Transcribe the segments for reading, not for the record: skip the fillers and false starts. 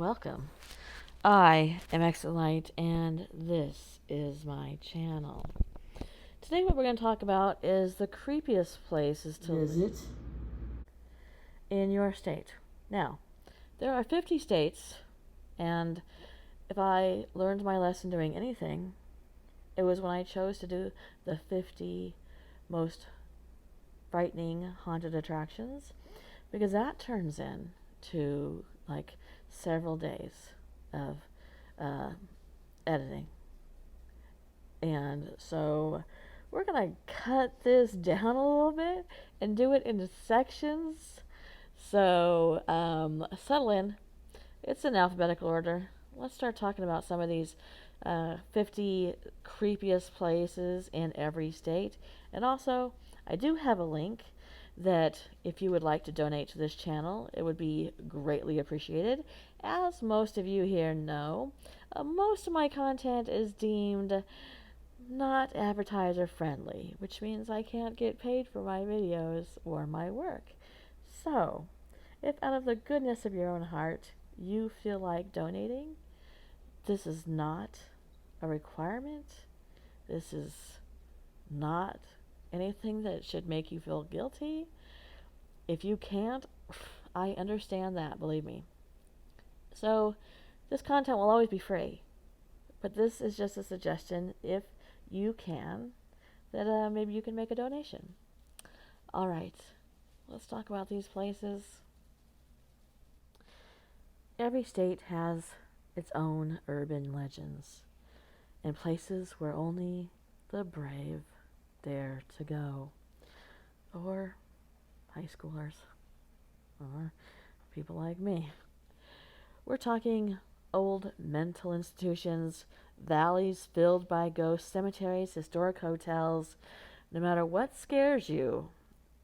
welcome. I am Exolite, and this is my channel. Today what we're going to talk about is the creepiest places to visit in your state. Now, there are 50 states, and if I learned my lesson doing anything, it was when I chose to do the 50 most frightening haunted attractions, because that turns into like several days of editing. And so we're going to cut this down a little bit and do it into sections. So settle in. It's in alphabetical order. Let's start talking about some of these 50 creepiest places in every state. And also, I do have a link that if you would like to donate to this channel, it would be greatly appreciated. As most of you here know, most of my content is deemed not advertiser friendly, which means I can't get paid for my videos or my work. So, if out of the goodness of your own heart you feel like donating, this is not a requirement. This is not anything that should make you feel guilty. If you can't, I understand that, believe me. So, this content will always be free. But this is just a suggestion, if you can, that maybe you can make a donation. Alright, let's talk about these places. Every state has its own urban legends, and places where only the brave dare to go, or high schoolers, or people like me. We're talking old mental institutions, valleys filled by ghost cemeteries, historic hotels. No matter what scares you,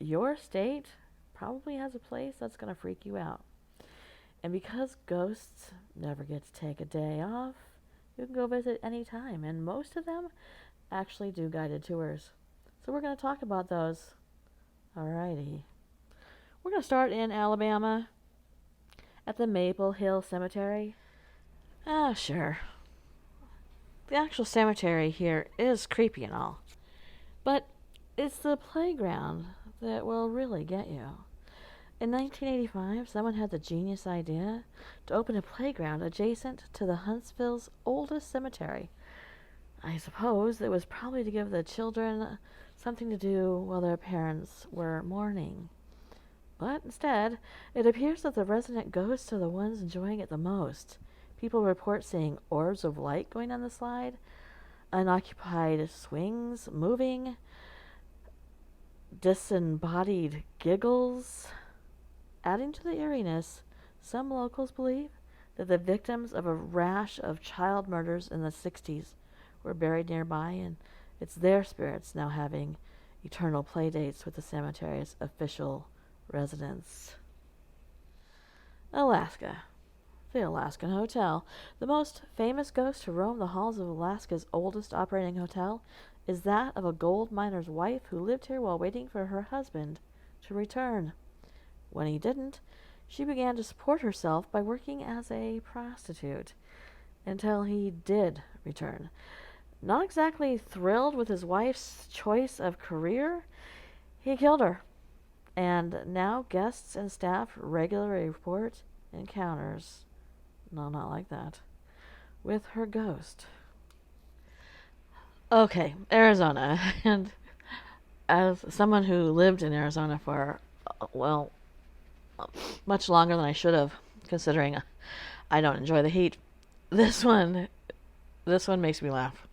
your state probably has a place that's going to freak you out. And because ghosts never get to take a day off, you can go visit any time, and most of them actually do guided tours. So we're going to talk about those. Alrighty. We're going to start in Alabama at the Maple Hill Cemetery. Sure. The actual cemetery here is creepy and all, but it's the playground that will really get you. In 1985, someone had the genius idea to open a playground adjacent to the Huntsville's oldest cemetery. I suppose it was probably to give the children something to do while their parents were mourning. But instead, it appears that the resident ghosts are the ones enjoying it the most. People report seeing orbs of light going on the slide, unoccupied swings moving, disembodied giggles. Adding to the eeriness, some locals believe that the victims of a rash of child murders in the 60s were buried nearby, and it's their spirits now having eternal play dates with the cemetery's official residents. Alaska. The Alaskan Hotel. The most famous ghost to roam the halls of Alaska's oldest operating hotel is that of a gold miner's wife who lived here while waiting for her husband to return. When he didn't, she began to support herself by working as a prostitute until he did return. Not exactly thrilled with his wife's choice of career, he killed her. And now guests and staff regularly report encounters, no, not like that, with her ghost. Okay, Arizona. And as someone who lived in Arizona for, well, much longer than I should have, considering I don't enjoy the heat, this one makes me laugh.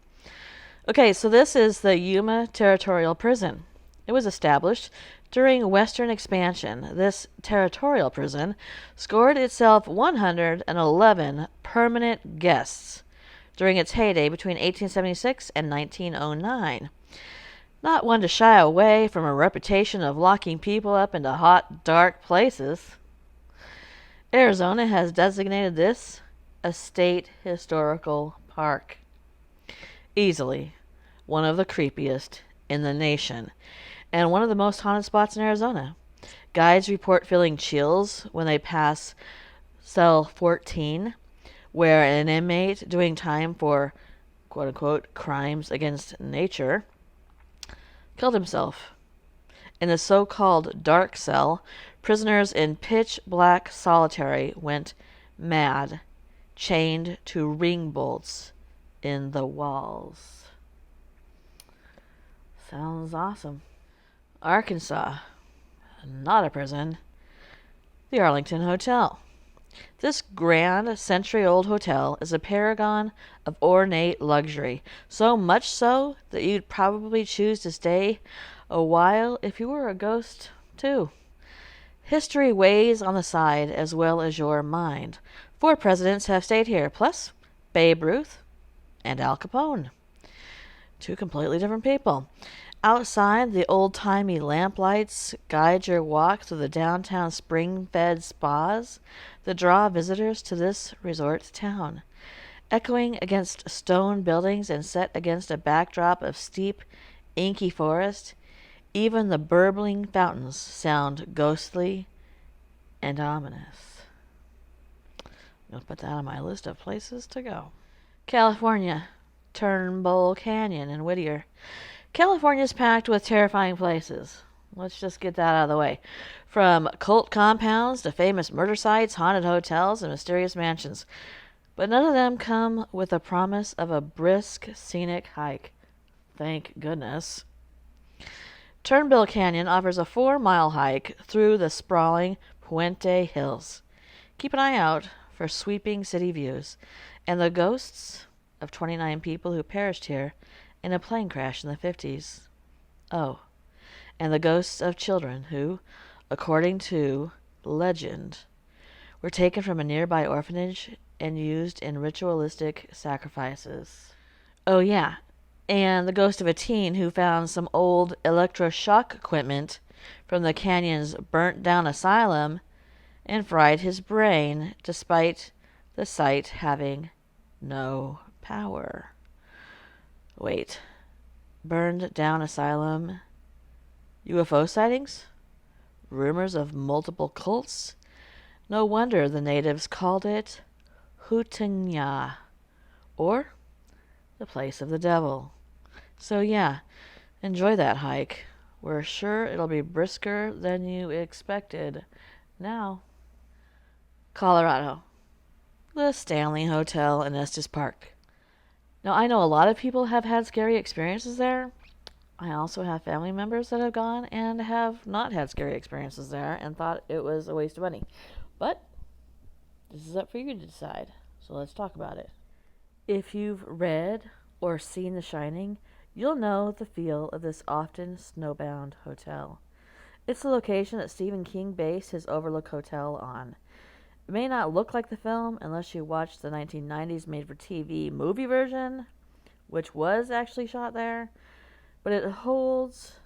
Okay, so this is the Yuma Territorial Prison. It was established during Western expansion. This Territorial prison scored itself 111 permanent guests during its heyday between 1876 and 1909. Not one to shy away from a reputation of locking people up into hot, dark places. Arizona has designated this a state historical park. Easily one of the creepiest in the nation, and one of the most haunted spots in Arizona. Guides report feeling chills when they pass Cell 14, where an inmate doing time for quote-unquote crimes against nature killed himself. In the so-called dark cell, prisoners in pitch-black solitary went mad, chained to ring bolts in the walls. Sounds awesome. Arkansas. Not a prison. The Arlington Hotel. This grand, century-old hotel is a paragon of ornate luxury, so much so that you'd probably choose to stay a while if you were a ghost, too. History weighs on the side as well as your mind. 4 presidents have stayed here, plus Babe Ruth and Al Capone. 2 completely different people. Outside, the old-timey lamplights guide your walk through the downtown spring-fed spas that draw visitors to this resort town. Echoing against stone buildings and set against a backdrop of steep, inky forest, even the burbling fountains sound ghostly and ominous. I'm going to put that on my list of places to go. California. Turnbull Canyon in Whittier. California's packed with terrifying places. Let's just get that out of the way. From cult compounds to famous murder sites, haunted hotels, and mysterious mansions. But none of them come with the promise of a brisk, scenic hike. Thank goodness. Turnbull Canyon offers a 4-mile hike through the sprawling Puente Hills. Keep an eye out for sweeping city views and the ghosts of 29 people who perished here in a plane crash in the 50s. Oh, and the ghosts of children who, according to legend, were taken from a nearby orphanage and used in ritualistic sacrifices. Oh yeah, and the ghost of a teen who found some old electroshock equipment from the canyon's burnt-down asylum and fried his brain despite the site having no power. Wait, burned down asylum, UFO sightings, rumors of multiple cults? No wonder the natives called it Hutanya, or the place of the devil. So yeah, enjoy that hike. We're sure it'll be brisker than you expected. Now, Colorado. The Stanley Hotel in Estes Park. Now, I know a lot of people have had scary experiences there. I also have family members that have gone and have not had scary experiences there and thought it was a waste of money. But this is up for you to decide. So let's talk about it. If you've read or seen The Shining, you'll know the feel of this often snowbound hotel. It's the location that Stephen King based his Overlook Hotel on. It may not look like the film unless you watch the 1990s made-for-TV movie version, which was actually shot there, but it holds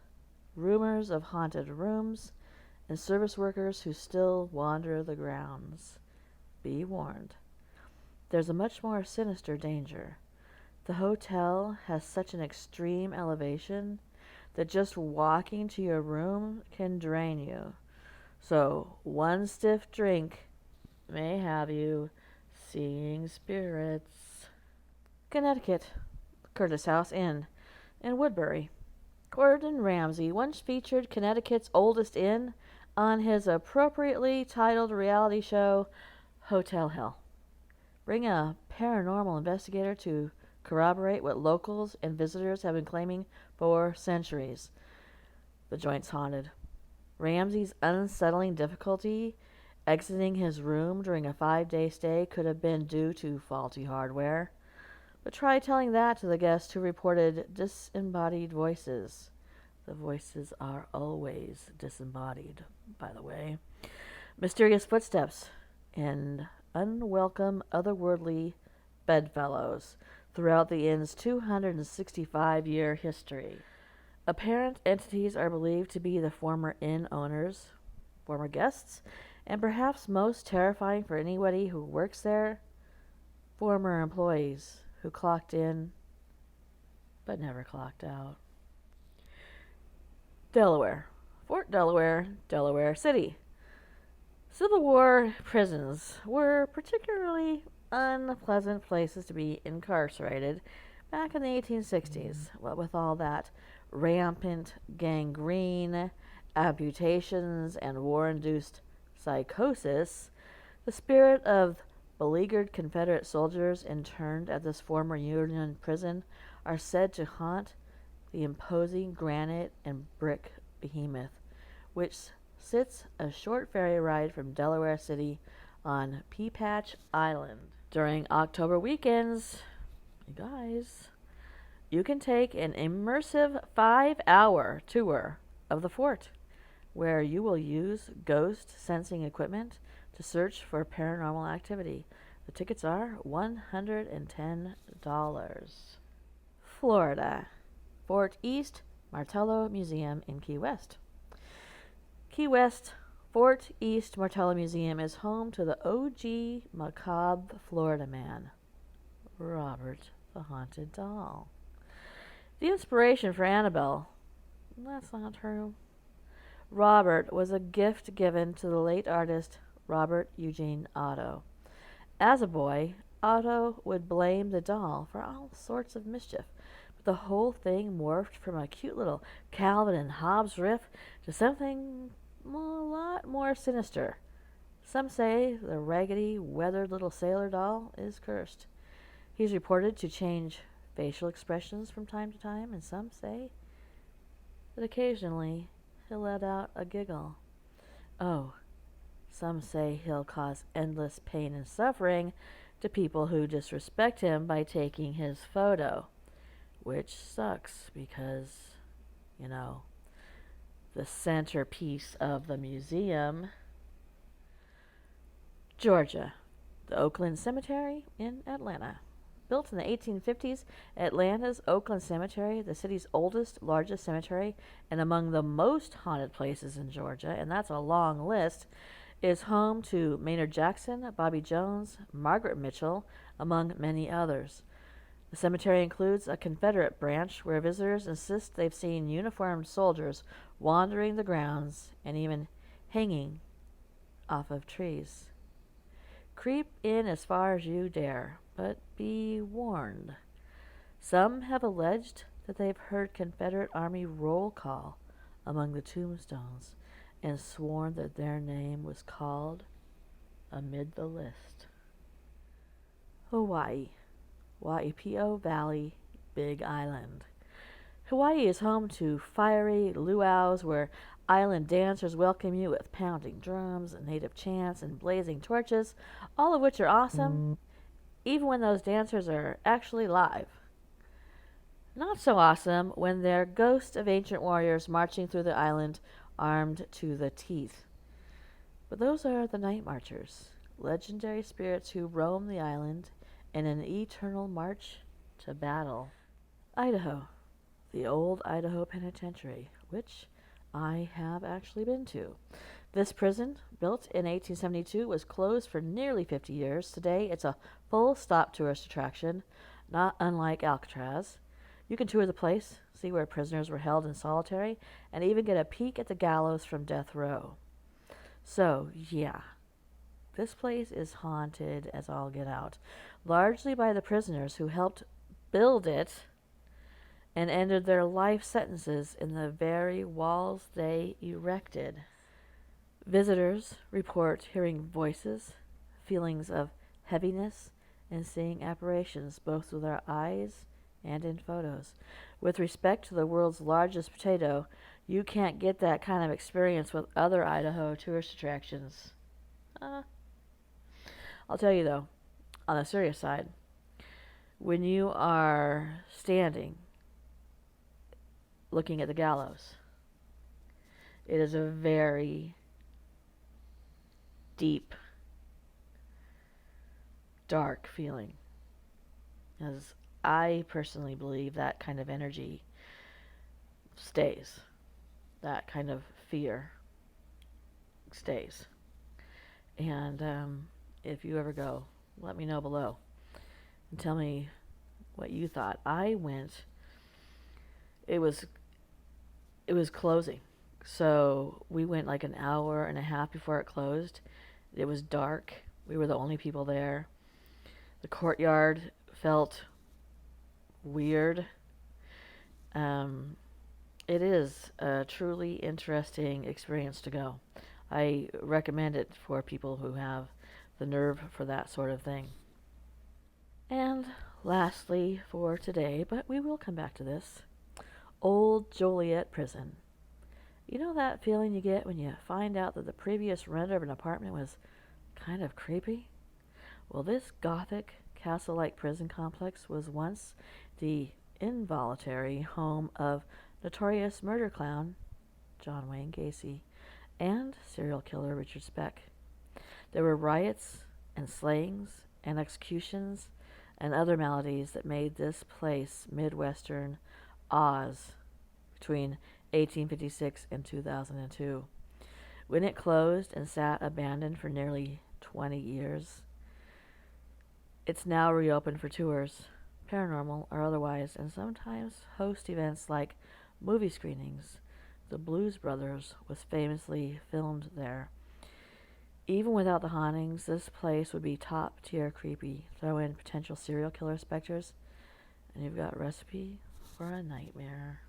rumors of haunted rooms and service workers who still wander the grounds. Be warned. There's a much more sinister danger. The hotel has such an extreme elevation that just walking to your room can drain you. So, one stiff drink may have you seeing spirits. Connecticut. Curtis House Inn in Woodbury. Gordon Ramsay once featured Connecticut's oldest inn on his appropriately titled reality show, Hotel Hell. Bring a paranormal investigator to corroborate what locals and visitors have been claiming for centuries. The joint's haunted. Ramsay's unsettling difficulty exiting his room during a 5-day stay could have been due to faulty hardware. But try telling that to the guests who reported disembodied voices. The voices are always disembodied, by the way. Mysterious footsteps and unwelcome otherworldly bedfellows throughout the inn's 265-year history. Apparent entities are believed to be the former inn owners, former guests, and perhaps most terrifying for anybody who works there, former employees who clocked in but never clocked out. Delaware. Fort Delaware, Delaware City. Civil War prisons were particularly unpleasant places to be incarcerated back in the 1860s. What with all that rampant gangrene, amputations, and war induced psychosis, the spirit of beleaguered Confederate soldiers interned at this former Union prison are said to haunt the imposing granite and brick behemoth, which sits a short ferry ride from Delaware City on Peapatch Island. During October weekends, you guys, you can take an immersive 5-hour tour of the fort where you will use ghost sensing equipment to search for paranormal activity. The tickets are $110. Florida. Fort East Martello Museum in Key West. Key West Fort East Martello Museum is home to the OG macabre Florida man, Robert the Haunted Doll. The inspiration for Annabelle, that's not true. Robert was a gift given to the late artist Robert Eugene Otto. As a boy, Otto would blame the doll for all sorts of mischief, but the whole thing morphed from a cute little Calvin and Hobbes riff to something a lot more sinister. Some say the raggedy, weathered little sailor doll is cursed. He's reported to change facial expressions from time to time, and some say that occasionally he'll let out a giggle. Oh, some say he'll cause endless pain and suffering to people who disrespect him by taking his photo, which sucks because, the centerpiece of the museum. Georgia, the Oakland Cemetery in Atlanta. Built in the 1850s, Atlanta's Oakland Cemetery, the city's oldest, largest cemetery, and among the most haunted places in Georgia, and that's a long list, is home to Maynard Jackson, Bobby Jones, Margaret Mitchell, among many others. The cemetery includes a Confederate branch where visitors insist they've seen uniformed soldiers wandering the grounds and even hanging off of trees. Creep in as far as you dare, but be warned. Some have alleged that they've heard Confederate Army roll call among the tombstones and sworn that their name was called amid the list. Hawaii. Waipio Valley, Big Island. Hawaii is home to fiery luau's where island dancers welcome you with pounding drums and native chants and blazing torches, all of which are awesome, even when those dancers are actually live. Not so awesome when they're ghosts of ancient warriors marching through the island armed to the teeth. But those are the night marchers, legendary spirits who roam the island in an eternal march to battle. Idaho, the old Idaho Penitentiary, which I have actually been to. This prison, built in 1872, was closed for nearly 50 years. Today, it's a full-stop tourist attraction, not unlike Alcatraz. You can tour the place, see where prisoners were held in solitary, and even get a peek at the gallows from death row. So, yeah, this place is haunted as all get out, largely by the prisoners who helped build it and ended their life sentences in the very walls they erected. Visitors report hearing voices, feelings of heaviness, and seeing apparitions both with their eyes and in photos. With respect to the world's largest potato, you can't get that kind of experience with other Idaho tourist attractions. I'll tell you though, on the serious side, when you are standing looking at the gallows, it is a very deep, dark feeling. As I personally believe that kind of energy stays. That kind of fear stays. And if you ever go, let me know below and tell me what you thought. I went, it was closing. So we went like an hour and a half before it closed. It was dark. We were the only people there. The courtyard felt weird. Um, it is a truly interesting experience to go. I recommend it for people who have the nerve for that sort of thing. And lastly for today, but we will come back to this, Old Joliet Prison. You know that feeling you get when you find out that the previous renter of an apartment was kind of creepy? Well, this gothic, castle-like prison complex was once the involuntary home of notorious murder clown John Wayne Gacy and serial killer Richard Speck. There were riots and slayings and executions and other maladies that made this place Midwestern Oz between 1856 and 2002. When it closed and sat abandoned for nearly 20 years, it's now reopened for tours, paranormal or otherwise, and sometimes host events like movie screenings. The Blues Brothers was famously filmed there. Even without the hauntings, this place would be top-tier creepy. Throw in potential serial killer specters, and you've got a recipe for a nightmare.